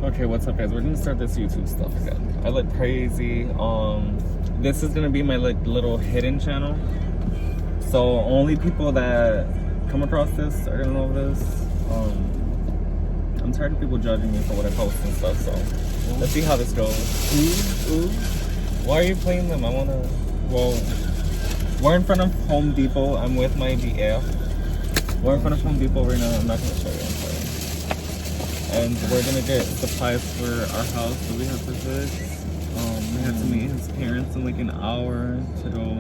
Okay, what's up, guys? We're gonna start this YouTube stuff again. I look crazy. This is gonna be my like little hidden channel. So only people that come across this are gonna know this. I'm tired of people judging me for what I post and stuff. So let's see how this goes. Ooh. Why are you playing them? I wanna. Well, we're in front of Home Depot. I'm with my BF. We're in front of Home Depot right now. I'm not gonna show you. I'm sorry. And we're gonna get supplies for our house that we have to fix. We have to meet his parents in like an hour to go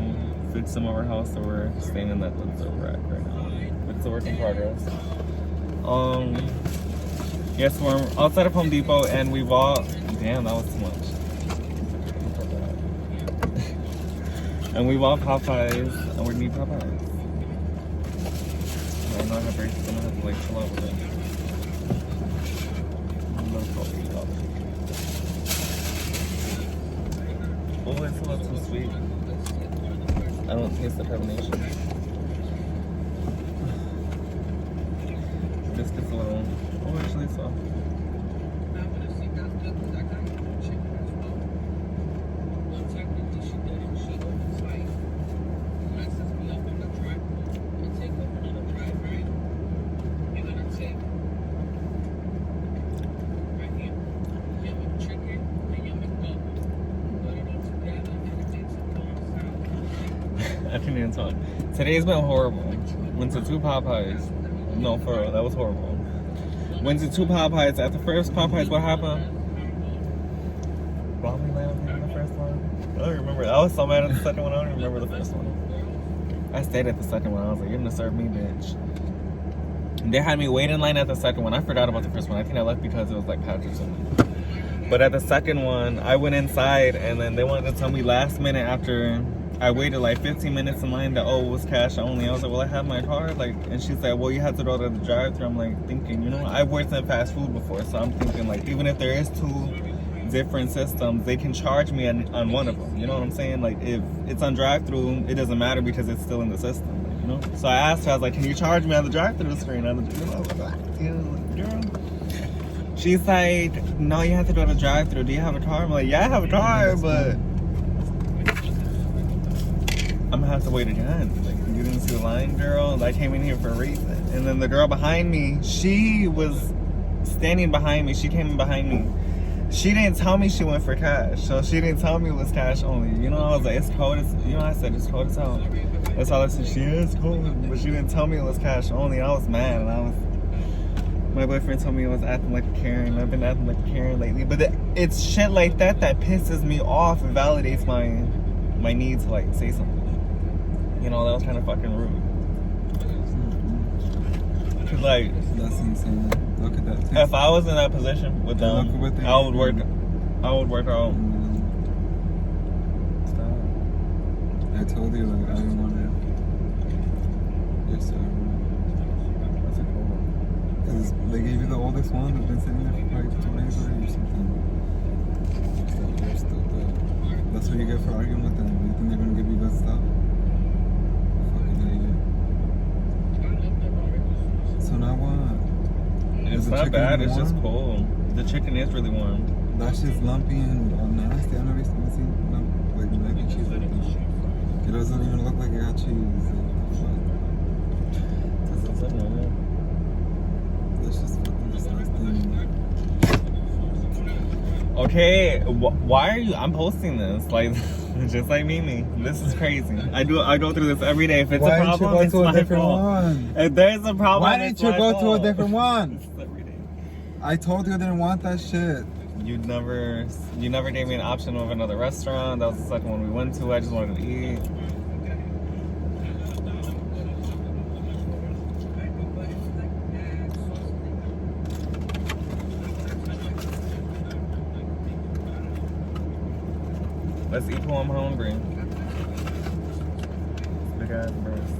fix some of our house, so we're staying in that where we're at right now. It's a work in progress. Yes, we're outside of Home Depot and we walked. Damn, that was too much. And we bought Popeyes, and we need Popeyes. I'm not gonna break it, I'm gonna have to like chill out with it. Oh, it's a little too sweet. I don't taste the carbonation. This gets a little. Oh, actually, it's soft. I can't even talk. Today's been horrible. Went to 2 Popeyes. No, for real, that was horrible. Went to 2 Popeyes. At the first Popeyes, what happened? Probably landed in the first one. I don't remember. I was so mad at the second one. I don't remember the first one. I stayed at the second one. I was like, you're gonna serve me, bitch. And they had me wait in line at the second one. I forgot about the first one. I think I left because it was like packed or something. But at the second one, I went inside and then they wanted to tell me last minute after I waited like 15 minutes in line that, oh, it was cash only. I was like, well, I have my card. Like, and she said, well, you had to go to the drive-thru. I'm like thinking, you know, I've worked in fast food before, so I'm thinking like, even if there is 2 different systems, they can charge me on one of them. You know what I'm saying? Like, if it's on drive-thru, it doesn't matter because it's still in the system. Like, you know. So I asked her, I was like, can you charge me on the drive-thru screen? On the, girl. She's like, no, you have to go to the drive-thru. Do you have a car? I'm like, yeah, I have a car, but I'm gonna have to wait again. Like, you didn't see the line, girl? I came in here for a reason. And then the girl behind me, she was standing behind me. She came in behind me. She didn't tell me she went for cash. So she didn't tell me it was cash only. You know, I was like, it's cold as, you know, I said, it's cold as hell. That's all I said. She is cold. But she didn't tell me it was cash only. I was mad. And my boyfriend told me I was acting like a Karen. I've been acting like a Karen lately. But it's shit like that that pisses me off and validates my need to like say something. You know, that was kind of fucking rude. Cause like, that's insane. Look at that. If I was in that position with them, I would work out. Stop. I told you like I didn't want to. Yes, sir. That's a cool one. Cause they gave you the oldest one that's been sitting there for probably 2 days already or something. So they're still good. That's what you get for arguing with them. You think they're gonna give you good stuff? So now what? It's not bad, it's just cold. The chicken is really warm. That shit's lumpy and nasty. I've never seen like mac and cheese like that. It doesn't even look like it got cheese. That's just fucking disgusting. Okay, why are you? I'm posting this like just like Mimi. This is crazy. I go through this every day. If it's a problem, it's my fault. If there's a problem, why didn't you go to a different one? This is every day. I told you I didn't want that shit. You never gave me an option of another restaurant. That was the second one we went to. I just wanted to eat. Let's eat while I'm hungry. Big ass breast.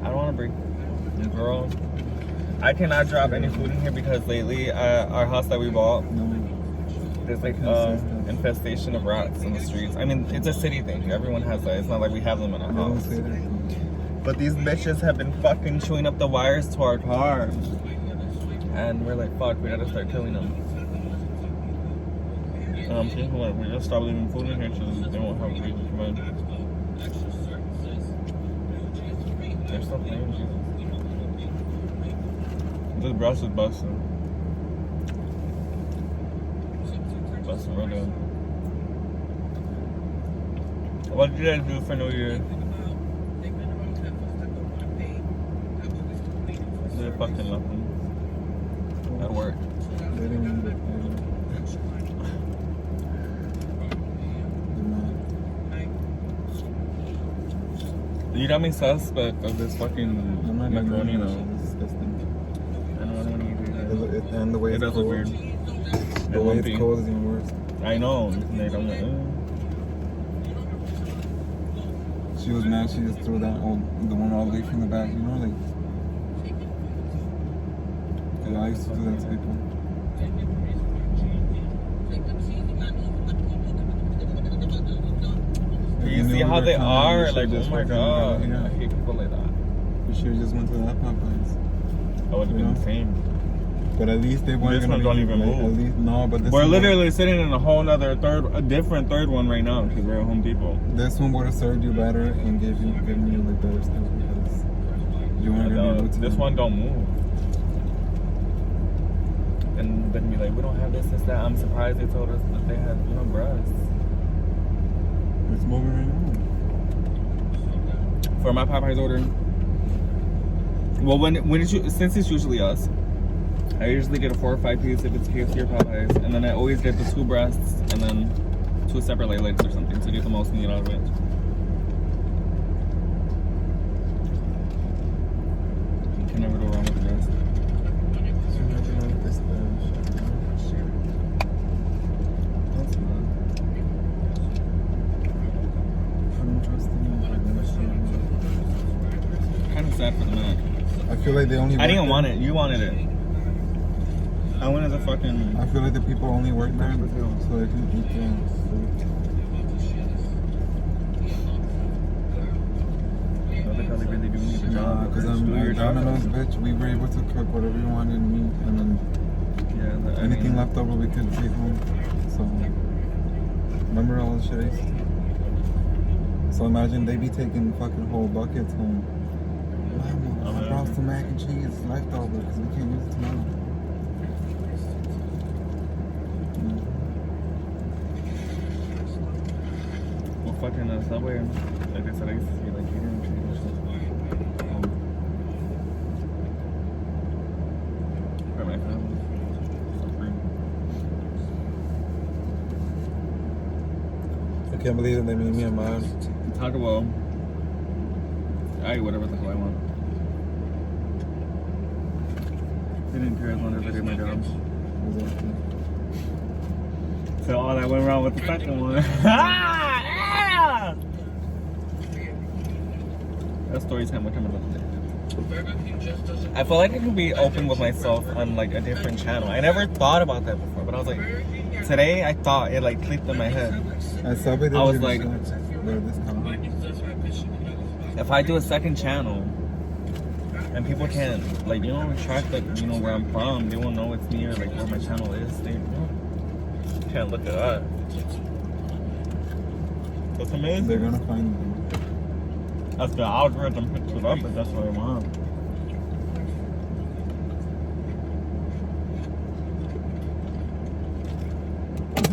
I don't want to breathe. Girl, I cannot drop any food in here because lately, our house that we bought, there's like infestation of rats in the streets. I mean, it's a city thing. Everyone has that. It's not like we have them in our house. But these bitches have been fucking chewing up the wires to our car. And we're like, fuck, we gotta start killing them. And I'm thinking, like, we gotta stop leaving food in here so they won't have a reason to come in. They're still playing, Jesus. This brush is busting. Busting real good. What did you guys do for New Year's? Did fucking nothing. At work. They didn't even get You got me suspect of this fucking macaroni though. It's disgusting. I don't want to eat it. And the way It it's does look cold. weird. The way it's cold is even worse. I know. Like, I'm like, She was mad. She just threw that the one all the way from the back. You know, like. Cause I used to do that to people. You see how they are? Like, oh my god. I hate people like that. We should have just went to that Popeyes. I would have been the same. But at least they weren't This gonna one don't even like, move. At least, no, but this We're one literally sitting in a whole nother different third one right now because we're Home Depot. This one would have served you better and given you like better stuff because you weren't gonna be able to. This one don't move. And then be like, we don't have this, that. I'm surprised they told us that they had, breasts. It's moving right now. For my Popeyes order. Well, since it's usually us, I usually get a 4 or 5 piece if it's KFC or Popeyes, and then I always get the 2 breasts and then 2 separate legs or something to get the most meat out of it. You can never go wrong with the breast. That's not. I don't trust them. Kind of sad for the man. I feel like they only. I didn't want it. You wanted it. I wanted the fucking. I feel like the people only work there so they can eat there. Nah, because I'm Domino's, bitch. We were able to cook whatever you wanted and meat, and then anything left over we could take home. So remember all the shit I used to do? So imagine they be taking fucking whole buckets home. Mama, I brought some mac and cheese left over because we can't use it tomorrow. Well, fucking Subway, like I said, I used to see like eating and shit. For my family. So free. I can't believe that they made me a mod. Taco Bell. I eat whatever the hell I want. I didn't care as long as I did my job. Exactly. So all that went wrong with the second one. That story time. What time is it? I feel like I can be open with myself on like a different channel. I never thought about that before, but I was like, today I thought it like clicked in my head. At Subway, I was like, if I do a second channel and people can't like track like where I'm from, they won't know it's me or like where my channel is. They can't look it up. That's amazing. They're gonna find them. That's the algorithm picks it up, but that's what I want.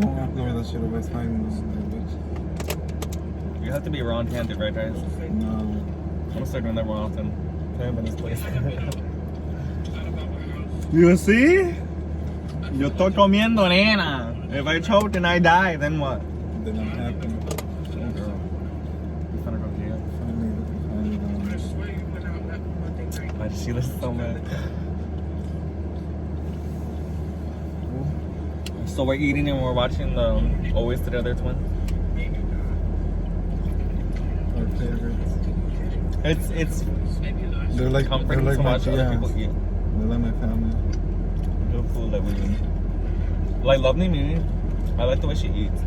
Don't upload that shit always finding them, bitch. You have to be wrong-handed, right, guys? No. I'm gonna start doing that more often. I'm in this place. You see? Yo estoy comiendo, nena. If I choke and I die, then what? Then I'm happy. Oh, girl. You finna go jail. Why did she look so mad? So we're eating and we're watching the Always Together Twins. Our favorites. It's They're like comforting they're like to my, watch other people eat. They're like my family. The food that we eat. Like Lovely Mimi, I like the way she eats.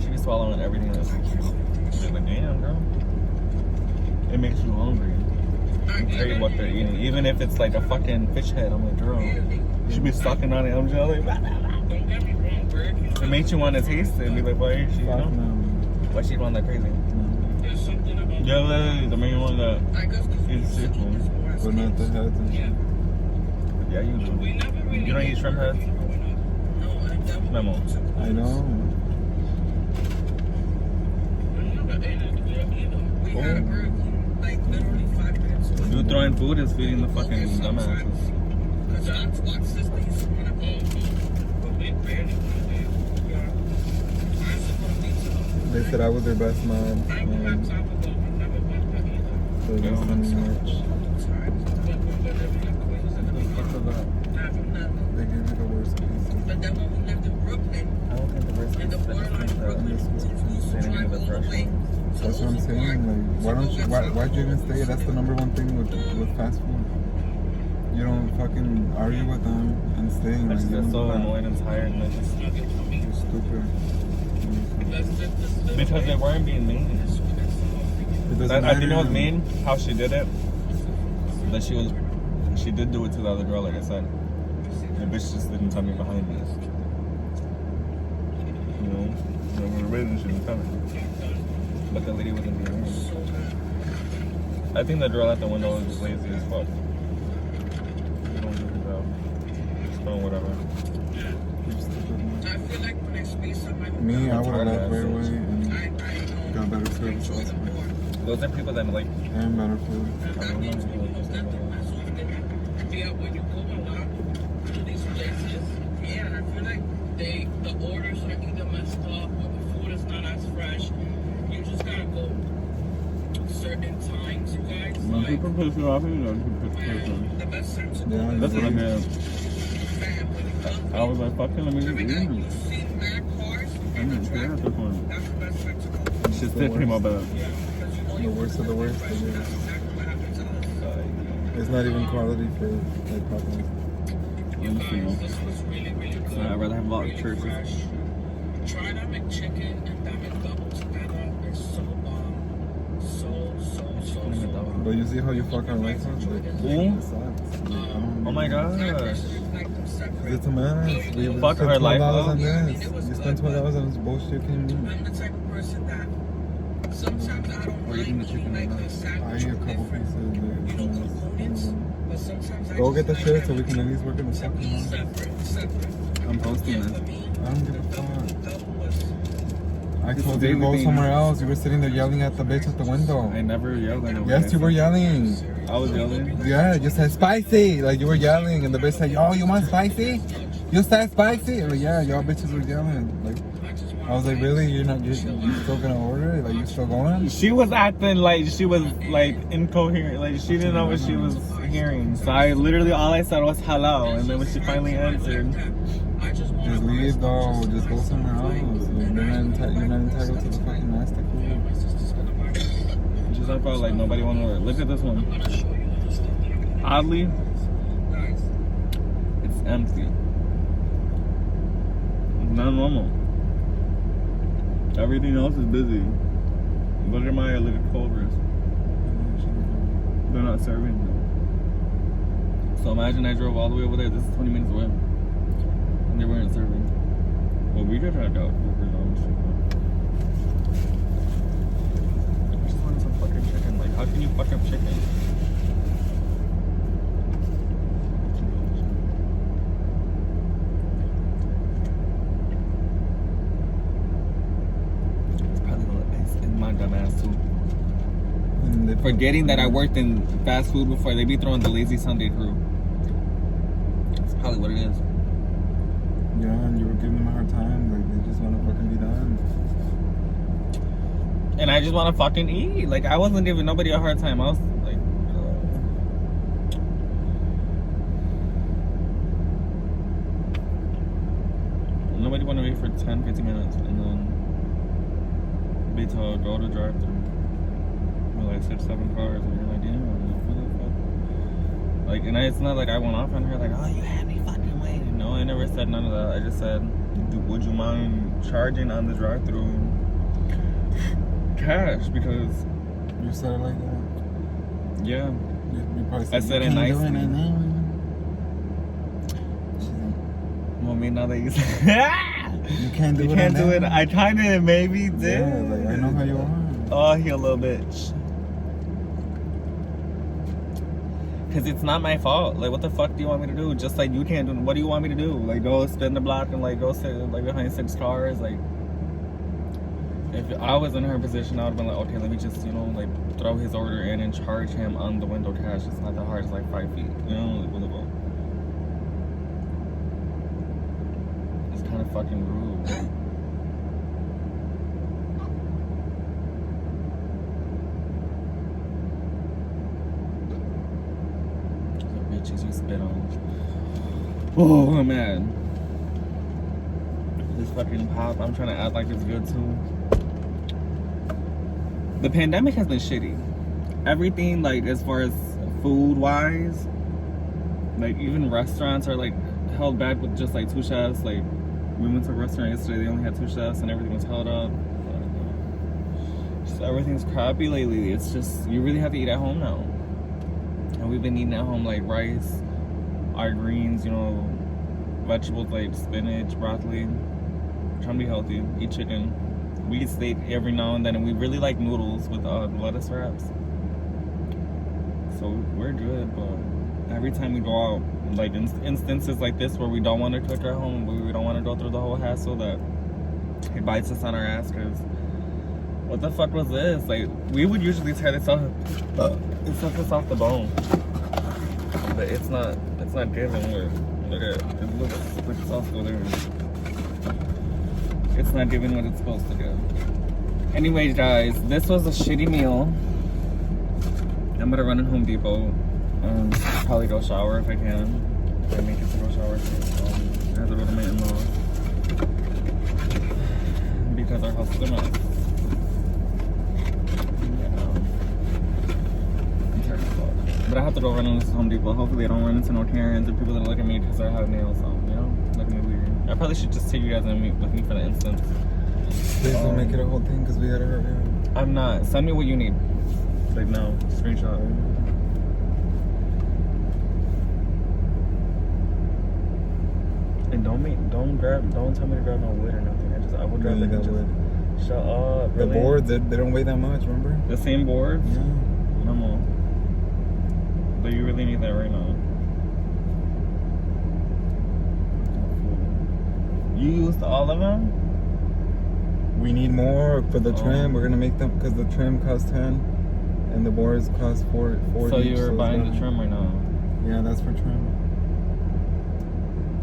She be swallowing everything that's like, damn girl. It makes you hungry. and tell you what they're eating. Even if it's like a fucking fish head, I'm like, girl, you should be sucking on it. I'm just like, bah, bah, bah. It makes you want to taste it and be like, why is she, you know? Why she want that crazy? Yeah, the main one that is simple. But not the heads and shit. Yeah, you do. You don't eat shrimp heads? Memo. I know. You throwing food is feeding the fucking dumbasses. They said I was their best man. So they sent me merch. They gave me the worst pieces. I don't think the worst pieces. That's what I'm saying. Like, why'd you even stay? That's the number one thing with fast food. You don't fucking argue with them and stay. I just get so annoyed and tired, and I just You're stupid. because they weren't being mean. I think it was mean how she did it. That she did do it to the other girl, like I said. The bitch just didn't tell me behind me. You know, when we were waiting, she didn't tell me. But the lady wasn't being mean. I think the girl at the window was just lazy as fuck. You don't do the job. Just doing whatever. Me, I would have left right away and got better service elsewhere. Those are people that like. And better food. I don't know. The orders are either messed up or the food is not as fresh. You just gotta go certain times, you guys. When people piss you off, you know, you piss person. The best time to Yeah, That's what I meant. I was like, fuck it, let me just eat. you see mad cars, I didn't stay at this one. that's the best time to go. She's tipping my bad. The worst of the worst. It's not even quality for like Popeyes. Let me see. This was really, really good. I'd rather have a lot of churches. Try that McChicken and that McDouble together. It's so bomb. So bomb. But you see how you fuck our life up? Like, Who? it sucks. Like, Oh my gosh. It's a mess. We Fuck spent our life $12 up. on this. You spent $12 on this bullshit. Can you I'm the type of person that sometimes I don't We're eating the chicken right now. I eat a couple pieces of it. but sometimes I Go get the shit so we can at least work in the fucking house. separate. I'm posting this. I don't give a fuck. I This told is you to go everything. somewhere else. You were sitting there yelling at the bitch at the window. I never yelled at nobody. Yes, you were yelling. I was yelling. Yeah, you said spicy. Like you were yelling, and the bitch said, "Yo, you want spicy? You said spicy?" Like, yeah, y'all bitches were yelling. Like, I was like, really? You still gonna order it? Like, you still going? She was acting like she was like incoherent. Like she didn't know what she was hearing. So I literally all I said was hello, and then when she finally answered, Just leave though. Just go somewhere else. Like, you're not entitled to the fucking nasty food. just I felt like nobody wanted to order. Look at this one. Oddly, it's empty. It's not normal. Everything else is busy. Look at Maya, look at Culver's. They're not serving them. So imagine I drove all the way over there. This is 20 minutes away. And they weren't serving. Well, we could have got Culver's, honestly. I just wanted some fucking chicken. Like, how can you fuck up chicken? My dumb ass too. Forgetting that I worked in fast food before, they be throwing the lazy Sunday crew. That's probably what it is. Yeah, and you were giving them a hard time. Like, they just want to fucking be done. And I just want to fucking eat. Like, I wasn't giving nobody a hard time. I was like, nobody want to wait for 10, 15 minutes. And then they told go to drive through. Like 6, 7 cars, and you're like, damn, what the fuck? Like, and it's not like I went off on her, like, oh, you had me fucking waiting. No, I never said none of that. I just said, would you mind charging on the drive through cash? Because You said it like that? yeah, You probably I said it "You can't do nicely. right now." She's like, Well, me now that you say you can't do you it. can't right do it. now. I kind of maybe did. Yeah, like I know how you are. Oh, he a little bitch. Cause it's not my fault. Like, what the fuck do you want me to do? Just like you can't do. What do you want me to do? Like, go spin the block and like go sit like behind 6 cars? Like, if I was in her position, I would have been like, okay, let me just like throw his order in and charge him on the window cash. It's not that hard. It's like 5 feet. Like, blah. It's kind of fucking rude. Bitches you spit on. Oh, I'm mad. This fucking pop, I'm trying to act like it's good too. The pandemic has been shitty. Everything, like, as far as food-wise, like, even restaurants are, like, held back with just, like, 2 chefs. Like, we went to a restaurant yesterday, they only had 2 chefs, and everything was held up. Just everything's crappy lately. It's just, you really have to eat at home now. And we've been eating at home like rice, our greens, vegetables like spinach, broccoli. Trying to be healthy, eat chicken. We eat steak every now and then, and we really like noodles with lettuce wraps. So we're good, but every time we go out, like instances like this where we don't want to cook at home, we don't want to go through the whole hassle, that it bites us on our ass. Cause what the fuck was this? Like, we would usually tear this off. It took this off the bone, but it's not giving. Look at it. It looks like the sauce go there. It's not giving what it's supposed to do. Anyways, guys, this was a shitty meal. I'm gonna run to Home Depot and probably go shower if I can. If I make it to go shower, I have to go to my in-laws because our house is a mess. But I have to go run into Home Depot. Hopefully I don't run into no Karens or people that look at me because I have nails on, look at me weird. I probably should just take you guys and meet with me for the instance. Please don't make it a whole thing because we gotta hurry up. I'm not. Send me what you need. Like, no. Screenshot. And don't tell me to grab no wood or nothing. I will grab Really, the that wood. Shut up. Really? The boards, they don't weigh that much, remember? The same boards? Yeah. No more. But you really need that right now. You used all of them? We need more for the trim. We're gonna make them because the trim costs 10 and the boards cost 40. So you're buying the trim right now? Yeah, that's for trim.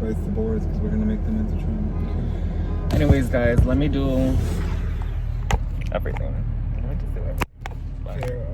But it's the boards because we're gonna make them into trim. Okay. Anyways, guys, let me do everything. Let me just do everything. Bye. Here,